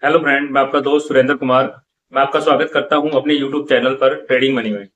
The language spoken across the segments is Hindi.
हेलो फ्रेंड, मैं आपका दोस्त सुरेंद्र कुमार। मैं आपका स्वागत करता हूं अपने यूट्यूब चैनल पर ट्रेडिंग मनी में।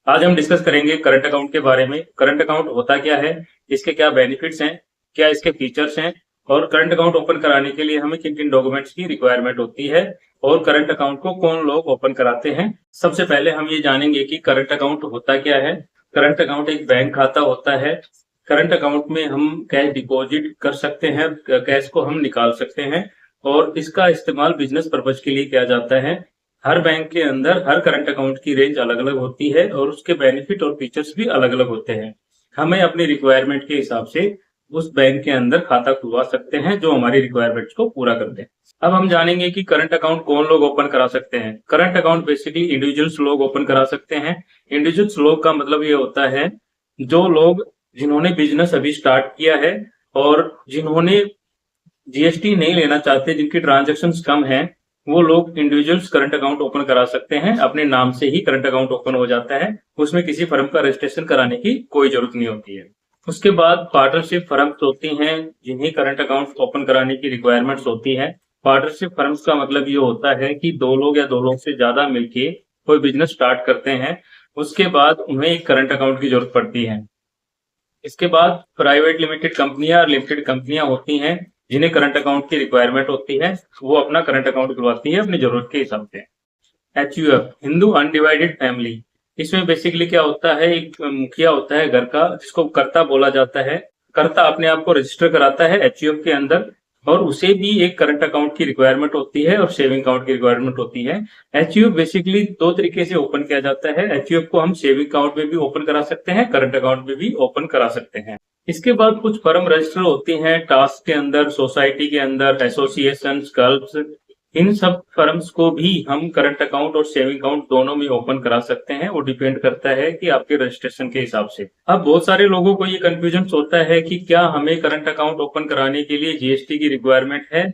आज हम डिस्कस करेंगे करंट अकाउंट के बारे में। करंट अकाउंट होता क्या है, इसके क्या बेनिफिट्स हैं, क्या इसके फीचर्स हैं, और करंट अकाउंट ओपन कराने के लिए हमें किन किन डॉक्यूमेंट्स की रिक्वायरमेंट होती है, और करंट अकाउंट को कौन लोग ओपन कराते हैं। सबसे पहले हम ये जानेंगे कि करंट अकाउंट होता क्या है। करंट अकाउंट एक बैंक खाता होता है। करंट अकाउंट में हम कैश डिपॉजिट कर सकते हैं, कैश को हम निकाल सकते हैं, और इसका इस्तेमाल बिजनेस पर्पज के लिए किया जाता है। हर बैंक के अंदर हर करंट अकाउंट की रेंज अलग अलग होती है और उसके बेनिफिट और फीचर्स भी अलग अलग होते हैं। हमें अपनी रिक्वायरमेंट के हिसाब से उस बैंक के अंदर खाता खुलवा सकते हैं जो हमारी रिक्वायरमेंट्स को पूरा कर दे। अब हम जानेंगे कि करंट अकाउंट कौन लोग ओपन करा सकते हैं। करंट अकाउंट बेसिकली इंडिविजुअल्स लोग ओपन करा सकते हैं। इंडिविजुअल्स लोग का मतलब ये होता है जो लोग जिन्होंने बिजनेस अभी स्टार्ट किया है और जिन्होंने जीएसटी नहीं लेना चाहते, जिनकी ट्रांजेक्शन कम है, वो लोग इंडिविजुअल्स करंट अकाउंट ओपन करा सकते हैं। अपने नाम से ही करंट अकाउंट ओपन हो जाता है, उसमें किसी फर्म का रजिस्ट्रेशन कराने की कोई जरूरत नहीं होती है। उसके बाद पार्टनरशिप फर्म्स होती हैं जिन्हें करंट अकाउंट ओपन कराने की रिक्वायरमेंट्स होती है। पार्टनरशिप फर्म्स का मतलब ये होता है कि दो लोग या दो लोग से ज्यादा मिलके कोई बिजनेस स्टार्ट करते हैं, उसके बाद उन्हें एक करंट अकाउंट की जरूरत पड़ती है। इसके बाद प्राइवेट लिमिटेड कंपनियां और लिमिटेड कंपनियां होती हैं जिन्हें करंट अकाउंट की रिक्वायरमेंट होती है, वो अपना करंट अकाउंट खुलवाती है अपनी जरूरत के हिसाब से। HUF हिंदू अनडिवाइडेड फैमिली, इसमें बेसिकली क्या होता है, एक मुखिया होता है घर का जिसको कर्ता बोला जाता है। कर्ता अपने आप को रजिस्टर कराता है HUF के अंदर, और उसे भी एक करंट अकाउंट की रिक्वायरमेंट होती है और सेविंग अकाउंट की रिक्वायरमेंट होती है। HUF बेसिकली दो तरीके से ओपन किया जाता है। HUF को हम सेविंग अकाउंट में भी ओपन करा सकते हैं, करंट अकाउंट में भी ओपन करा सकते हैं। इसके बाद कुछ फर्म रजिस्टर होती हैं टास्क के अंदर, सोसाइटी के अंदर, एसोसिएशन, क्लब्स। इन सब फर्म्स को भी हम करंट अकाउंट और सेविंग अकाउंट दोनों में ओपन करा सकते हैं। वो डिपेंड करता है कि आपके रजिस्ट्रेशन के हिसाब से। अब बहुत सारे लोगों को ये कंफ्यूजन होता है कि क्या हमें करंट अकाउंट ओपन कराने के लिए जीएसटी की रिक्वायरमेंट है।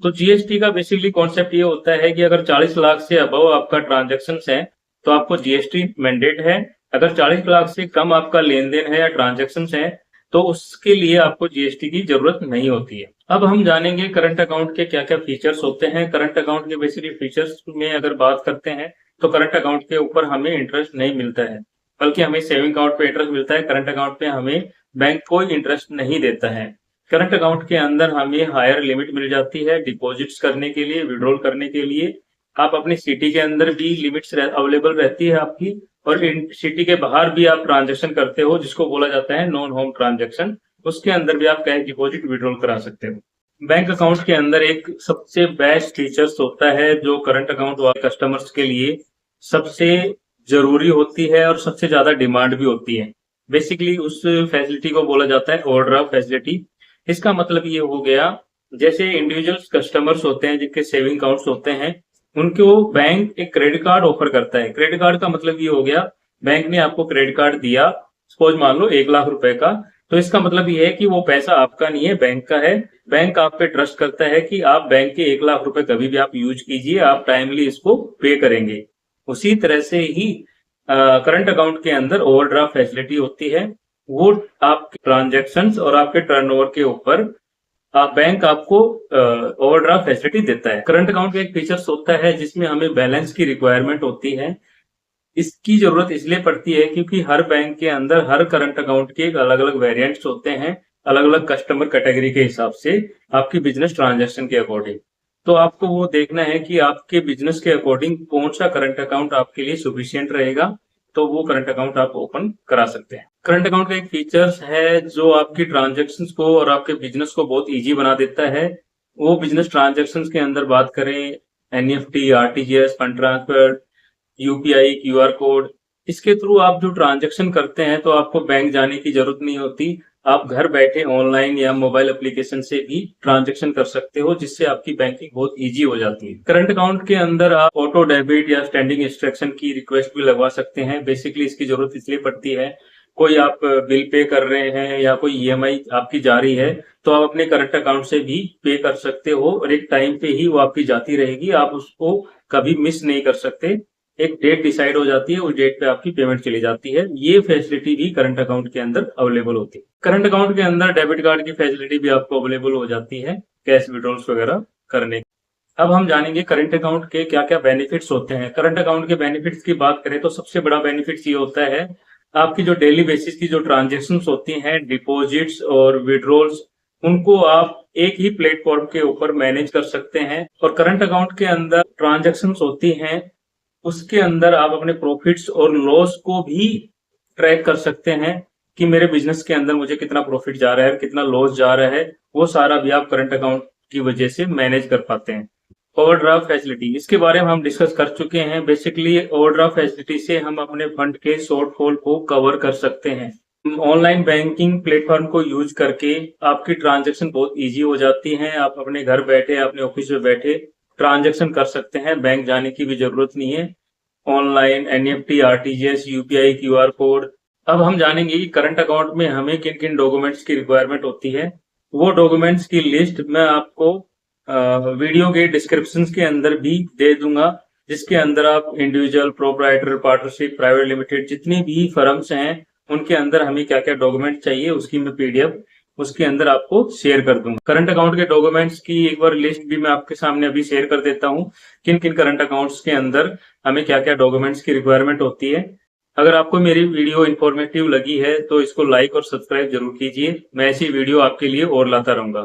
तो जीएसटी का बेसिकली कॉन्सेप्ट ये होता है कि अगर 40 लाख से अबव आपका ट्रांजेक्शन है तो आपको जीएसटी मैंडेट है। अगर 40 लाख से कम आपका लेन देन है या ट्रांजेक्शन है तो उसके लिए आपको जीएसटी की जरूरत नहीं होती है। अब हम जानेंगे करंट अकाउंट के क्या क्या फीचर्स होते हैं। करंट अकाउंट के बेसिकली फीचर्स में अगर बात करते हैं तो करंट अकाउंट के ऊपर हमें इंटरेस्ट नहीं मिलता है, बल्कि हमें सेविंग अकाउंट पे इंटरेस्ट मिलता है। करंट अकाउंट पे हमें बैंक कोई इंटरेस्ट नहीं देता है। करंट अकाउंट के अंदर हमें हायर लिमिट मिल जाती है डिपॉजिट्स करने के लिए, विड्रॉल करने के लिए। आप अपनी सिटी के अंदर भी लिमिट्स अवेलेबल रहती है आपकी, और सिटी के बाहर भी आप ट्रांजेक्शन करते हो जिसको बोला जाता है नॉन होम ट्रांजेक्शन, उसके अंदर भी आप कैश डिपॉजिट विड्रॉल करा सकते हो। बैंक अकाउंट के अंदर एक सबसे बेस्ट फीचर्स होता है जो करंट अकाउंट वाले कस्टमर्स के लिए सबसे जरूरी होती है और सबसे ज्यादा डिमांड भी होती है। बेसिकली उस फैसिलिटी को बोला जाता है ओवरड्राफ्ट फैसिलिटी। इसका मतलब ये हो गया, जैसे इंडिविजुअल्स कस्टमर्स होते हैं जिनके सेविंग अकाउंट्स होते हैं, उनको बैंक एक क्रेडिट कार्ड ऑफर करता है। क्रेडिट कार्ड का मतलब ये हो गया, बैंक ने आपको क्रेडिट कार्ड दिया, सपोज मान लो 1 लाख रुपए का, तो इसका मतलब ये है कि वो पैसा आपका नहीं है, बैंक का है। बैंक आप पे ट्रस्ट करता है कि आप बैंक के 1 लाख रुपए कभी भी आप यूज कीजिए, आप टाइमली इसको पे करेंगे। उसी तरह से ही करंट अकाउंट के अंदर ओवरड्राफ्ट फैसिलिटी होती है। वो आपके ट्रांजेक्शन्स और आपके टर्नओवर के ऊपर बैंक आपको ओवरड्राफ्ट फैसिलिटी देता है। करंट अकाउंट का एक फीचर्स होता है जिसमें हमें बैलेंस की रिक्वायरमेंट होती है। इसकी जरूरत इसलिए पड़ती है क्योंकि हर बैंक के अंदर हर करंट अकाउंट के अलग अलग वेरिएंट्स होते हैं, अलग अलग कस्टमर कैटेगरी के हिसाब से, आपकी बिजनेस ट्रांजेक्शन के अकॉर्डिंग। तो आपको वो देखना है कि आपके बिजनेस के अकॉर्डिंग कौन सा करंट अकाउंट आपके लिए सुफिशियंट रहेगा, तो वो करंट अकाउंट आप ओपन करा सकते हैं। करंट अकाउंट का एक फीचर्स है जो आपकी ट्रांजेक्शन्स को और आपके बिजनेस को बहुत इजी बना देता है। वो बिजनेस ट्रांजेक्शन्स के अंदर बात करें, NEFT, RTGS, fund transfer, UPI, QR code, इसके थ्रू आप जो ट्रांजेक्शन करते हैं तो आपको बैंक जाने की जरूरत नहीं होती। आप घर बैठे ऑनलाइन या मोबाइल एप्लीकेशन से भी ट्रांजेक्शन कर सकते हो, जिससे आपकी बैंकिंग बहुत इजी हो जाती है। करंट अकाउंट के अंदर आप ऑटो डेबिट या स्टैंडिंग इंस्ट्रक्शन की रिक्वेस्ट भी लगवा सकते हैं। बेसिकली इसकी जरूरत इसलिए पड़ती है, कोई आप बिल पे कर रहे हैं या कोई ईएमआई आपकी जा रही है तो आप अपने करंट अकाउंट से भी पे कर सकते हो, और एक टाइम पे ही वो आपकी जाती रहेगी, आप उसको कभी मिस नहीं कर सकते। एक डेट डिसाइड हो जाती है, उस डेट पे आपकी पेमेंट चली जाती है। ये फैसिलिटी भी करंट अकाउंट के अंदर अवेलेबल होती है। करंट अकाउंट के अंदर डेबिट कार्ड की फैसिलिटी भी आपको अवेलेबल हो जाती है कैश विड्रॉल्स वगैरह करने। अब हम जानेंगे करंट अकाउंट के क्या क्या बेनिफिट्स होते हैं। करंट अकाउंट के बेनिफिट्स की बात करें तो सबसे बड़ा बेनिफिट्स ये होता है, आपकी जो डेली बेसिस की जो ट्रांजेक्शन्स होती हैं, डिपॉजिट्स और विड्रॉल्स, उनको आप एक ही प्लेटफॉर्म के ऊपर मैनेज कर सकते हैं। और करंट अकाउंट के अंदर ट्रांजेक्शन्स होती हैं, उसके अंदर आप अपने प्रॉफिट्स और लॉस को भी ट्रैक कर सकते हैं कि मेरे बिजनेस के अंदर मुझे कितना प्रॉफिट जा रहा है, कितना लॉस जा रहा है, वो सारा भी आप करंट अकाउंट की वजह से मैनेज कर पाते हैं। ओवरड्राफ्ट फैसिलिटी, इसके बारे में हम डिस्कस कर चुके हैं। बेसिकली ओवरड्राफ्ट फैसिलिटी से हम अपने फंड के शॉर्टफॉल को कवर कर सकते हैं। ऑनलाइन बैंकिंग प्लेटफॉर्म को यूज करके आपकी ट्रांजैक्शन बहुत इजी हो जाती है। आप अपने घर बैठे, अपने ऑफिस में बैठे ट्रांजैक्शन कर सकते हैं, बैंक जाने की भी जरूरत नहीं है। Online NEFT, RTGS, UPI, QR code. अब हम जानेंगे कि करंट अकाउंट में हमें किन किन डॉक्यूमेंट्स की रिक्वायरमेंट होती है। वो डॉक्यूमेंट्स की लिस्ट मैं आपको वीडियो के डिस्क्रिप्शन के अंदर भी दे दूंगा, जिसके अंदर आप individual, proprietor, partnership, private limited, जितनी भी फर्म्स हैं उनके अंदर हमें क्या क्या डॉक्यूमेंट चाहिए उसकी मैं पीडीएफ उसके अंदर आपको शेयर कर दूंगा। करंट अकाउंट के डॉक्यूमेंट्स की एक बार लिस्ट भी मैं आपके सामने अभी शेयर कर देता हूँ, किन किन करंट अकाउंट्स के अंदर हमें क्या क्या डॉक्यूमेंट्स की रिक्वायरमेंट होती है। अगर आपको मेरी वीडियो इन्फॉर्मेटिव लगी है तो इसको लाइक और सब्सक्राइब जरूर कीजिए। मैं ऐसी वीडियो आपके लिए और लाता रहूंगा।